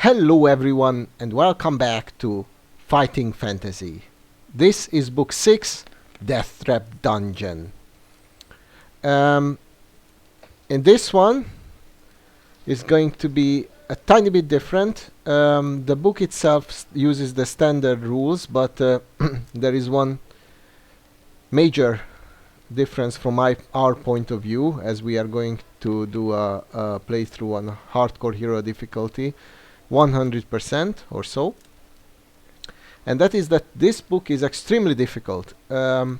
Hello everyone and welcome back to Fighting Fantasy. This is book 6, Deathtrap Dungeon. In this one is going to be a tiny bit different. The book itself uses the standard rules, but there is one major difference from our point of view, as we are going to do a playthrough on hardcore hero difficulty 100% or so, and that is that this book is extremely difficult. The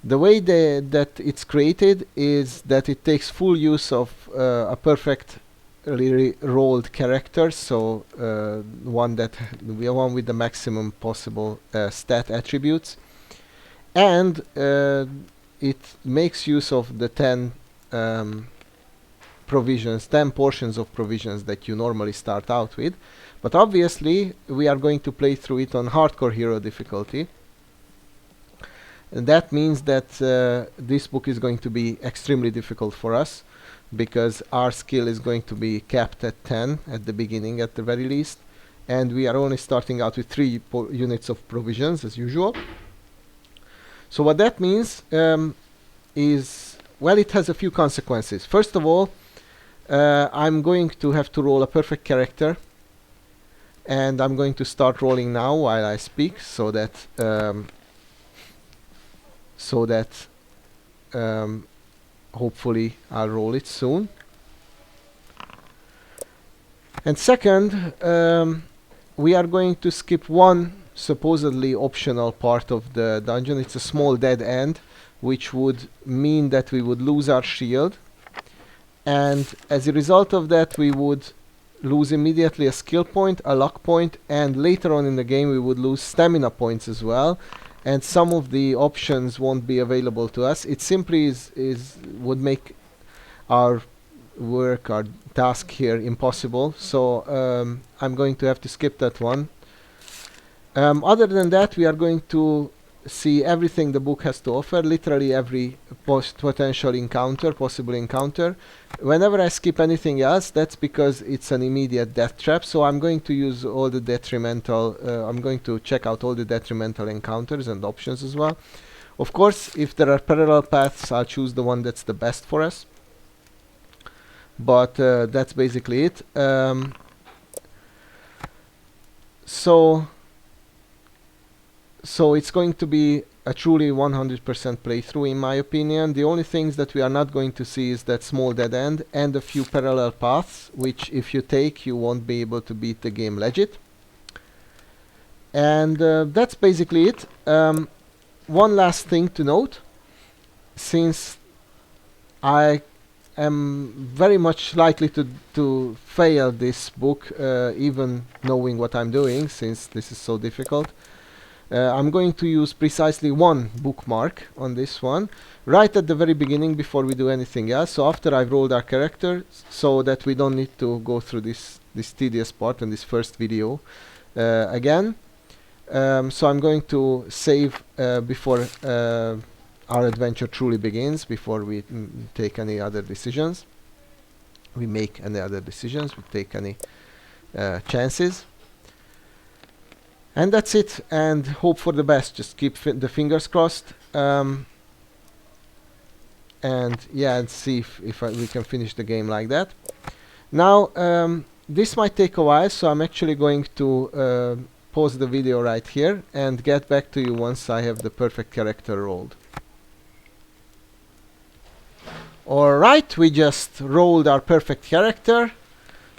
way that it's created is that it takes full use of a perfectly rolled character, so one with the maximum possible stat attributes, and it makes use of the 10 portions of provisions that you normally start out with. But obviously we are going to play through it on hardcore hero difficulty, and that means that this book is going to be extremely difficult for us, because our skill is going to be capped at 10 at the beginning at the very least, and we are only starting out with 3 units of provisions as usual. So what that means is, well, it has a few consequences. First of all, I'm going to have to roll a perfect character, and I'm going to start rolling now while I speak, so that hopefully I'll roll it soon. And second, we are going to skip one supposedly optional part of the dungeon. It's a small dead end, which would mean that we would lose our shield, and as a result of that we would lose immediately a skill point, a luck point, and later on in the game we would lose stamina points as well, and some of the options won't be available to us. It simply would make our work, our task here, impossible. So I'm going to have to skip that one. Other than that, we are going to see everything the book has to offer, literally every possible encounter. Whenever I skip anything else, that's because it's an immediate death trap, so I'm going to use all the detrimental, I'm going to check out all the detrimental encounters and options as well. Of course, if there are parallel paths, I'll choose the one that's the best for us, but that's basically it. So it's going to be a truly 100% playthrough in my opinion. The only things that we are not going to see is that small dead end and a few parallel paths, which if you take, you won't be able to beat the game legit. And that's basically it. One last thing to note: since I am very much likely to fail this book, even knowing what I'm doing, since this is so difficult, I'm going to use precisely one bookmark on this one, right at the very beginning before we do anything else. So after I've rolled our character, so that we don't need to go through this tedious part in this first video again. So I'm going to save before our adventure truly begins, before we take any other decisions. We make any other decisions, we take any chances. And that's it, and hope for the best. Just keep the fingers crossed, and yeah, and see if we can finish the game like that. Now, this might take a while, so I'm actually going to pause the video right here and get back to you once I have the perfect character rolled. Alright, we just rolled our perfect character,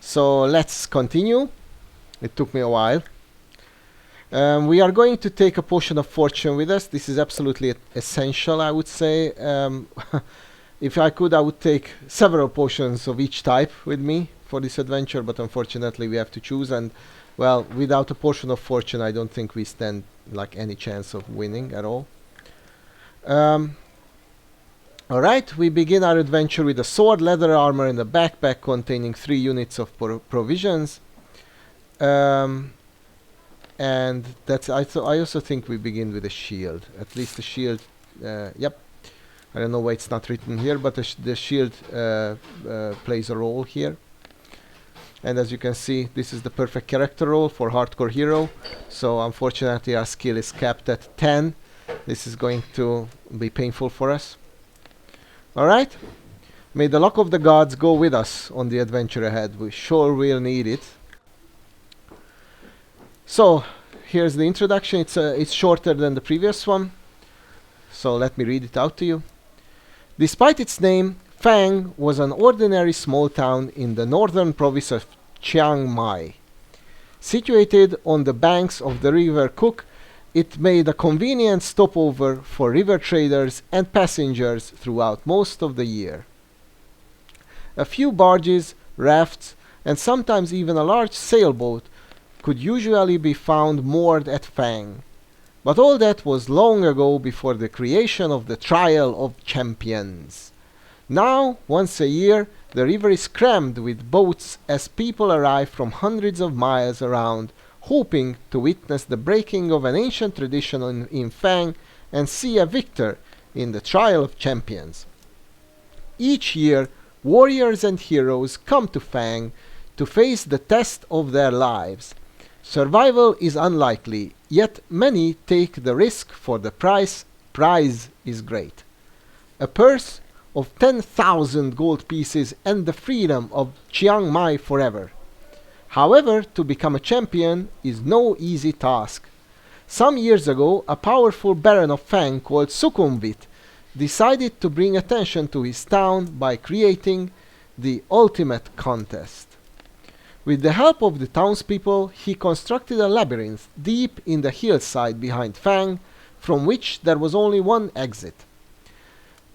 so let's continue. It took me a while. We are going to take a potion of fortune with us. This is absolutely essential, I would say. If I could, I would take several potions of each type with me for this adventure, but unfortunately we have to choose, and well, without a potion of fortune I don't think we stand like any chance of winning at all. Alright, we begin our adventure with a sword, leather armor, and a backpack containing 3 units of provisions. And that's I also think we begin with a shield. At least the shield, yep. I don't know why it's not written here, but the shield plays a role here. And as you can see, this is the perfect character role for hardcore hero. So unfortunately our skill is capped at 10. This is going to be painful for us. Alright? May the luck of the gods go with us on the adventure ahead. We sure will need it. So, here's the introduction. It's shorter than the previous one. So let me read it out to you. Despite its name, Fang was an ordinary small town in the northern province of Chiang Mai. Situated on the banks of the river Cook, it made a convenient stopover for river traders and passengers throughout most of the year. A few barges, rafts, and sometimes even a large sailboat could usually be found moored at Fang. But all that was long ago before the creation of the Trial of Champions. Now, once a year, the river is crammed with boats as people arrive from hundreds of miles around, hoping to witness the breaking of an ancient tradition in Fang and see a victor in the Trial of Champions. Each year, warriors and heroes come to Fang to face the test of their lives. Survival is unlikely, yet many take the risk for the prize is great. A purse of 10,000 gold pieces and the freedom of Chiang Mai forever. However, to become a champion is no easy task. Some years ago, a powerful baron of Fang called Sukhumvit decided to bring attention to his town by creating the ultimate contest. With the help of the townspeople, he constructed a labyrinth deep in the hillside behind Fang, from which there was only one exit.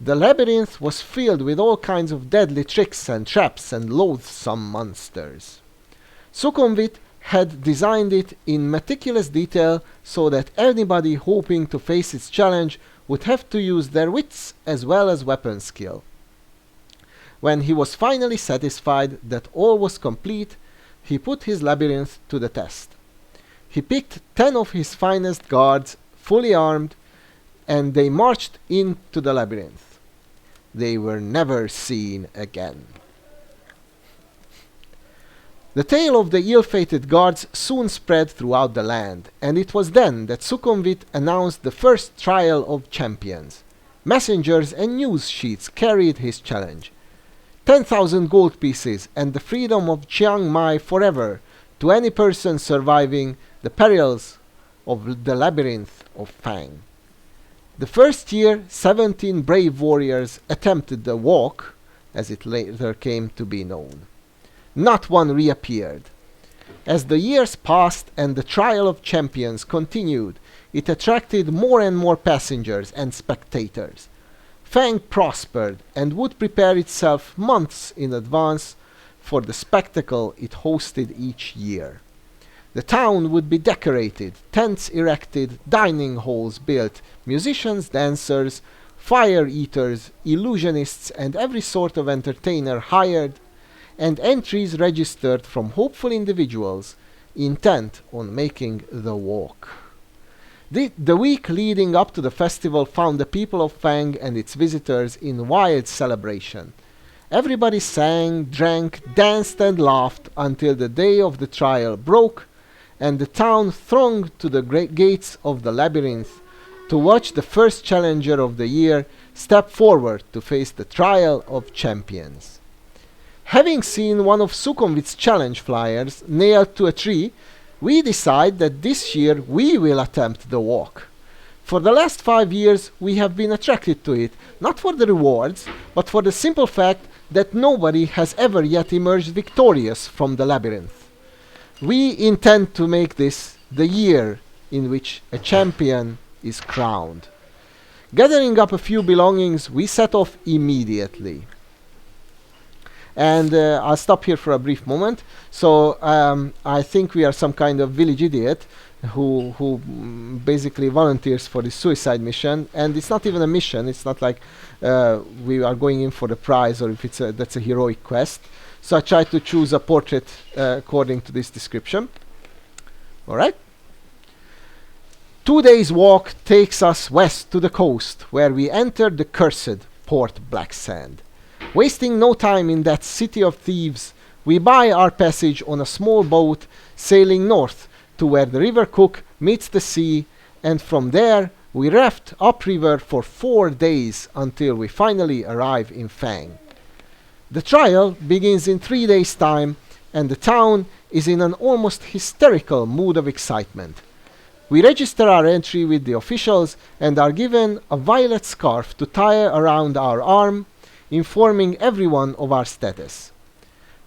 The labyrinth was filled with all kinds of deadly tricks and traps and loathsome monsters. Sukhumvit had designed it in meticulous detail so that anybody hoping to face its challenge would have to use their wits as well as weapon skill. When he was finally satisfied that all was complete, he put his labyrinth to the test. He picked 10 of his finest guards, fully armed, and they marched into the labyrinth. They were never seen again. The tale of the ill-fated guards soon spread throughout the land, and it was then that Sukhumvit announced the first trial of champions. Messengers and news sheets carried his challenge. 10,000 gold pieces and the freedom of Chiang Mai forever to any person surviving the perils of the labyrinth of Fang. The first year, 17 brave warriors attempted the walk, as it later came to be known. Not one reappeared. As the years passed and the Trial of Champions continued, it attracted more and more passengers and spectators. Fang prospered and would prepare itself months in advance for the spectacle it hosted each year. The town would be decorated, tents erected, dining halls built, musicians, dancers, fire eaters, illusionists, and every sort of entertainer hired, and entries registered from hopeful individuals intent on making the walk. The week leading up to the festival found the people of Fang and its visitors in wild celebration. Everybody sang, drank, danced, and laughed until the day of the trial broke, and the town thronged to the great gates of the labyrinth to watch the first challenger of the year step forward to face the Trial of Champions. Having seen one of Sukhumvit's challenge flyers nailed to a tree, we decide that this year we will attempt the walk. For the last 5 years we have been attracted to it, not for the rewards, but for the simple fact that nobody has ever yet emerged victorious from the labyrinth. We intend to make this the year in which a champion is crowned. Gathering up a few belongings, we set off immediately. And I'll stop here for a brief moment. So I think we are some kind of village idiot who basically volunteers for this suicide mission, and it's not even a mission. It's not like we are going in for the prize, or if that's a heroic quest. So I tried to choose a portrait according to this description. Alright. 2 days' walk takes us west to the coast, where we enter the cursed Port Blacksand. Wasting no time in that city of thieves, We buy our passage on a small boat sailing north to where the River Cook meets the sea, and from there we raft upriver for 4 days until we finally arrive in Fang. The trial begins in 3 days' time, and the town is in an almost hysterical mood of excitement. We register our entry with the officials and are given a violet scarf to tie around our arm, informing everyone of our status.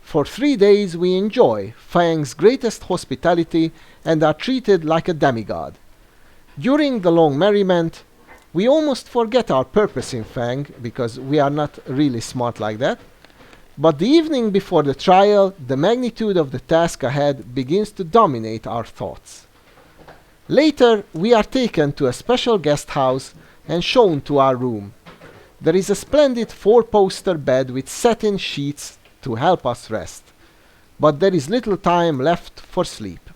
For 3 days we enjoy Fang's greatest hospitality and are treated like a demigod. During the long merriment, we almost forget our purpose in Fang, because we are not really smart like that. But the evening before the trial, the magnitude of the task ahead begins to dominate our thoughts. Later, we are taken to a special guest house and shown to our room. There is a splendid 4-poster bed with satin sheets to help us rest, but there is little time left for sleep.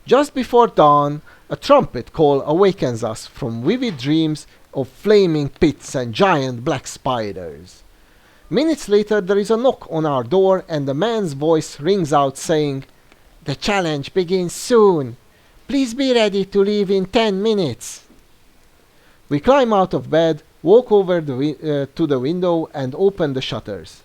Just before dawn, a trumpet call awakens us from vivid dreams of flaming pits and giant black spiders. Minutes later, there is a knock on our door and a man's voice rings out saying, "The challenge begins soon. Please be ready to leave in 10 minutes." We climb out of bed, walk over to the window and open the shutters.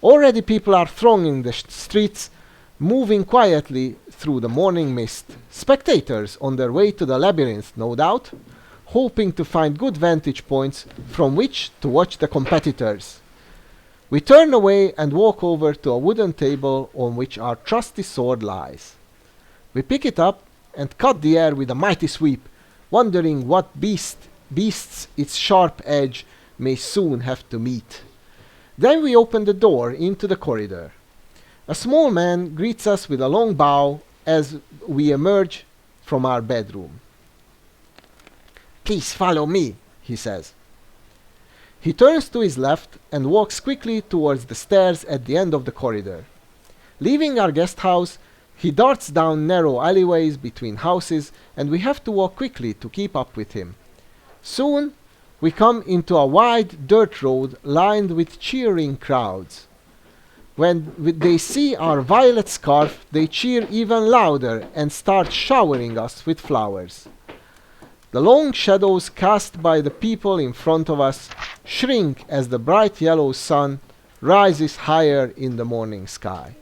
Already people are thronging the streets, moving quietly through the morning mist. Spectators on their way to the labyrinth, no doubt, hoping to find good vantage points from which to watch the competitors. We turn away and walk over to a wooden table on which our trusty sword lies. We pick it up and cut the air with a mighty sweep, wondering what beasts its sharp edge may soon have to meet. Then we open the door into the corridor. A small man greets us with a long bow as we emerge from our bedroom. "Please follow me," he says. He turns to his left and walks quickly towards the stairs at the end of the corridor. Leaving our guest house, he darts down narrow alleyways between houses, and we have to walk quickly to keep up with him. Soon, we come into a wide dirt road lined with cheering crowds. When they see our violet scarf, they cheer even louder and start showering us with flowers. The long shadows cast by the people in front of us shrink as the bright yellow sun rises higher in the morning sky.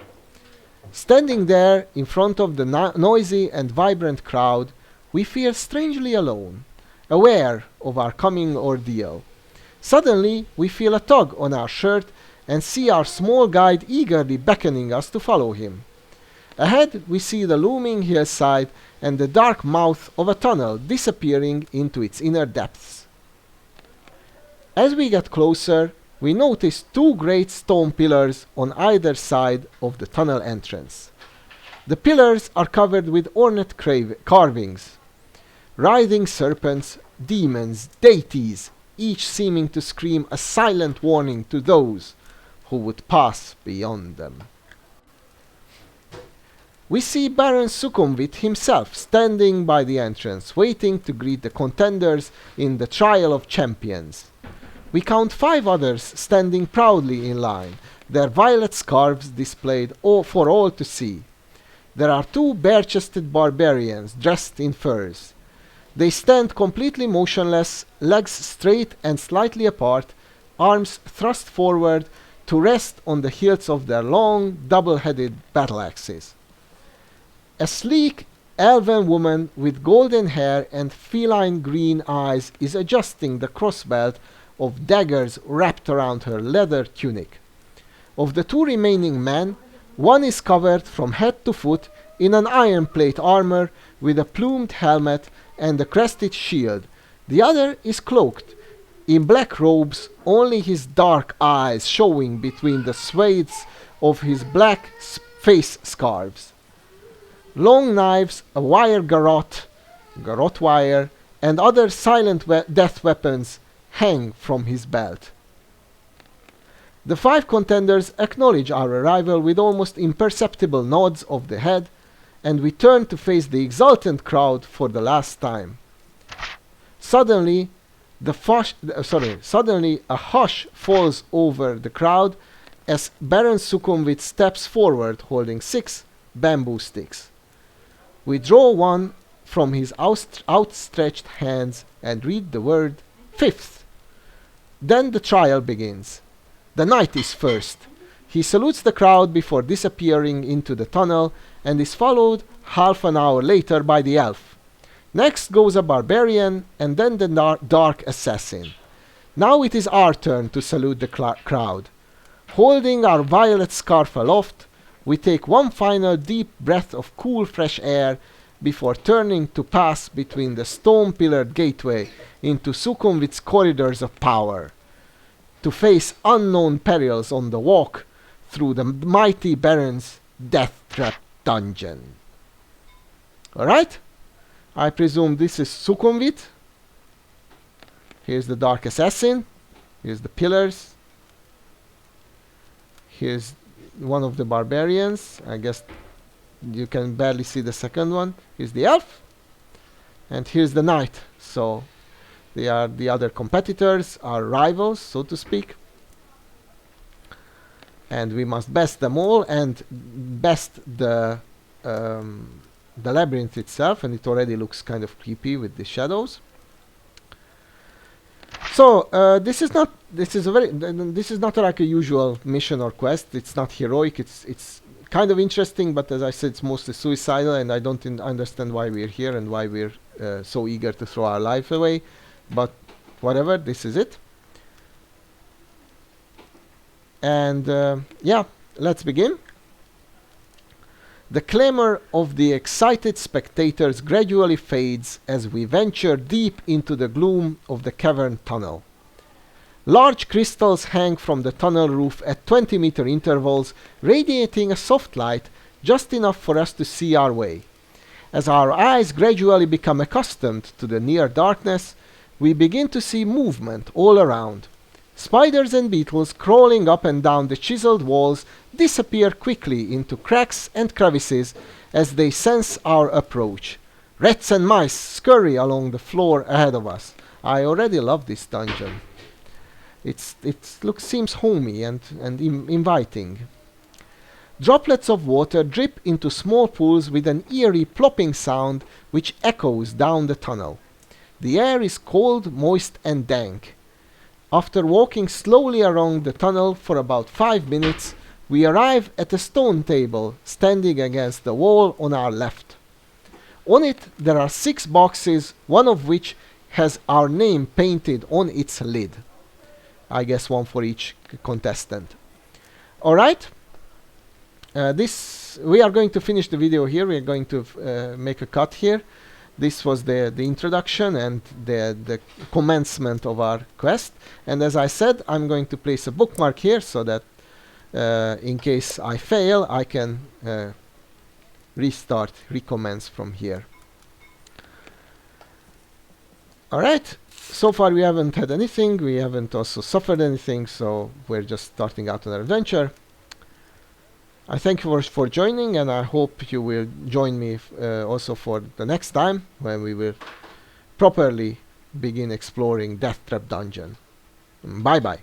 Standing there in front of the noisy and vibrant crowd, we feel strangely alone, aware of our coming ordeal. Suddenly, we feel a tug on our shirt and see our small guide eagerly beckoning us to follow him. Ahead, we see the looming hillside and the dark mouth of a tunnel disappearing into its inner depths. As we get closer, we notice 2 great stone pillars on either side of the tunnel entrance. The pillars are covered with ornate carvings, writhing serpents, demons, deities, each seeming to scream a silent warning to those who would pass beyond them. We see Baron Sukhumvit himself standing by the entrance, waiting to greet the contenders in the Trial of Champions. We count 5 others standing proudly in line, their violet scarves displayed for all to see. There are 2 bare-chested barbarians dressed in furs. They stand completely motionless, legs straight and slightly apart, arms thrust forward to rest on the hilts of their long, double-headed battle axes. A sleek, elven woman with golden hair and feline green eyes is adjusting the crossbelt of daggers wrapped around her leather tunic. Of the 2 remaining men, one is covered from head to foot in an iron plate armor with a plumed helmet and a crested shield. The other is cloaked in black robes, only his dark eyes showing between the swathes of his black face scarves. Long knives, a wire garrote wire, and other silent death weapons hang from his belt. The 5 contenders acknowledge our arrival with almost imperceptible nods of the head, and we turn to face the exultant crowd for the last time. Suddenly a hush falls over the crowd as Baron Sukhumvit steps forward holding 6 bamboo sticks. We draw one from his outstretched hands and read the word 5th. Then the trial begins. The knight is first. He salutes the crowd before disappearing into the tunnel and is followed half an hour later by the elf. Next goes a barbarian and then the dark assassin. Now it is our turn to salute the crowd. Holding our violet scarf aloft, we take one final deep breath of cool fresh air before turning to pass between the stone-pillared gateway into Sukhumvit's corridors of power, to face unknown perils on the walk through the mighty Baron's Deathtrap Dungeon. Alright? I presume this is Sukhumvit. Here's the Dark Assassin. Here's the pillars. Here's one of the barbarians. I guess you can barely see the second one. Here's the elf. And here's the knight. So they are the other competitors, our rivals, so to speak. And we must best them all and best the labyrinth itself, and it already looks kind of creepy with the shadows. So this is not like a usual mission or quest. It's not heroic. It's kind of interesting, but as I said, it's mostly suicidal, and I don't understand why we're here and why we're so eager to throw our life away. But whatever, this is it. And yeah, let's begin. The clamor of the excited spectators gradually fades as we venture deep into the gloom of the cavern tunnel. Large crystals hang from the tunnel roof at 20-meter intervals, radiating a soft light just enough for us to see our way. As our eyes gradually become accustomed to the near darkness, we begin to see movement all around. Spiders and beetles crawling up and down the chiseled walls disappear quickly into cracks and crevices as they sense our approach. Rats and mice scurry along the floor ahead of us. I already love this dungeon. It seems homey and inviting. Droplets of water drip into small pools with an eerie plopping sound which echoes down the tunnel. The air is cold, moist and dank. After walking slowly around the tunnel for about 5 minutes, we arrive at a stone table standing against the wall on our left. On it there are 6 boxes, one of which has our name painted on its lid. I guess one for each contestant. Alright, we are going to finish the video here. We are going to make a cut here. This was the introduction and the commencement of our quest. And as I said, I'm going to place a bookmark here so that in case I fail, I can recommence from here. Alright, so far we haven't had anything, we haven't also suffered anything, so we're just starting out on our adventure. I thank you for joining, and I hope you will join me also for the next time when we will properly begin exploring Deathtrap Dungeon. Bye bye.